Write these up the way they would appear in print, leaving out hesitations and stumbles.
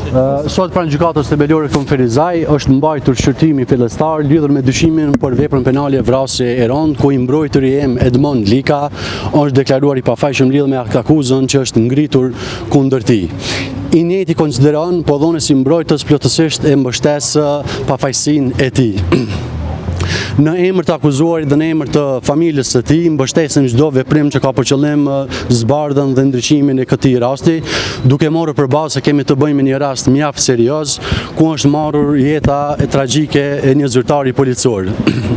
Sot pranë gjykatës themelore Konferizaj është mbajtur shqyrtimi fillestar lidhur me dyshimin për veprën penale vrasje e rënd, ku i mbrojtëri em Edmond Lika është deklaruar i pafajshëm lidhur me aktakuzën që është ngritur kundër tij. I njëjti konsideron, po dhonësi mbrojtës plotësisht e mbështes pafajësinë e tij. Në emër të akuzuarit dhe në emër të familjes së tij mbështesin çdo veprim që ka për qëllim zbardhjen dhe ndryshimin e këtij rasti, duke marrë përballë se kemi të bëjmë me një rast mjaft serioz ku është marrur jeta tragjike e një zyrtari policor.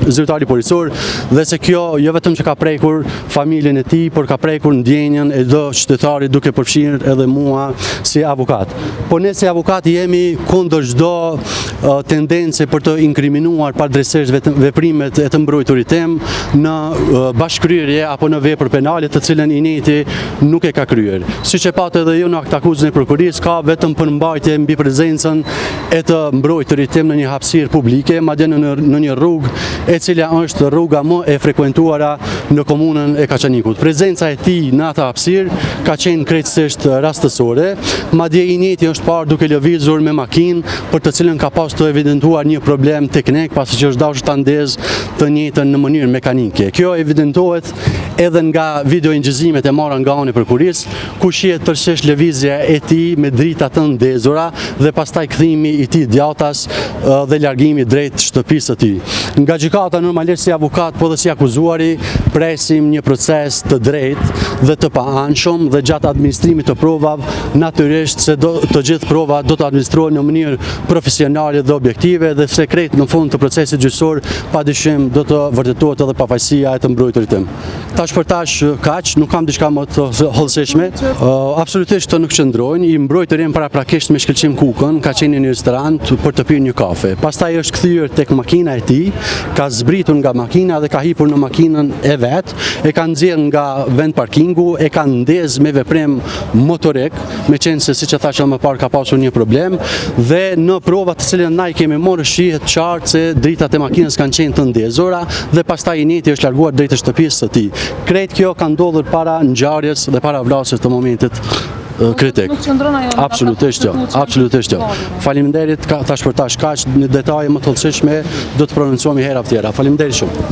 Zyrtari policor, dhe se kjo jo vetëm që ka prekur familjen e tij, por ka prekur ndjenjen e çdo qytetari, duke përfshirë edhe mua si avokat. Po ne si avokat jemi kundër çdo tendence për të inkriminuar padrejtësisht veprimet e të mbrojturit tem në bashkëkryer apo në vepër penale të cilën i njëjti nuk e ka kryer. Siç e patë edhe ju në aktakuzën e prokurisë, ka vetëm përmbajtje mbi prezencën e të mbrojturit tem në një hapësirë publike, madje në një rrugë e cila është rruga më e frekuentuara në komunën e Kaçanikut. Prezenca e tij në atë hapësirë ka qenë krejtësisht rastësore, madje i njëjti është parë duke lëvizur me makinë për të cilën ka pas të evidentuar një problem teknik, pasi që është dashur ta ndezë të njëjtën në mënyrë mekanike. Kjo evidentohet edhe nga videoingjizimet e marra nga ana e prokurisë, ku shihet tërësisht lëvizja e tij me drita të ndezura dhe pastaj kthimi i tij djathtas dhe largimi drejt shtëpisë së tij. Nga gjykata normalisht si avokat po dhe si akuzuari presim një proces të drejtë dhe të paanshëm, dhe gjatë administrimit të provave natyrisht se të gjithë provat do të administrohen në mënyrë profesionale dhe objektive, dhe sekret në fund të procesit gjyqësor padyshim do të vërtetohet edhe pafajësia e të mbrojturit tim. Tash për tash kaq, nuk kam diçka më të hollësishme. Absolutisht të nuk qëndrojnë. I mbrojturi im paraprakisht me shkëlqim Kukën ka qenë në një restorant për të pirë një kafe. Pastaj është kthyer tek makina e tij, ka zbritur nga makina dhe ka hipur në makinën e vet, e ka nxjerr nga vend parkingu, e ka ndezë me veprim motorik, meqense se siç e thashë më parë ka pasur një problem, dhe në provat të cilën na i kemi marrë shihet qartë se dritat e makinës kanë qenë të ndezura dhe pastaj i njëjti është larguar drejt shtëpisë së tij. Krejt kjo ka ndodhur para ngjarjes dhe para vrasjes të momentit kritik. Absolutisht jo, absolutisht jo. Faleminderit, tash për tash kaq, në detaje më të hollësishme do të prononcohemi hera tjera. Faleminderit shumë.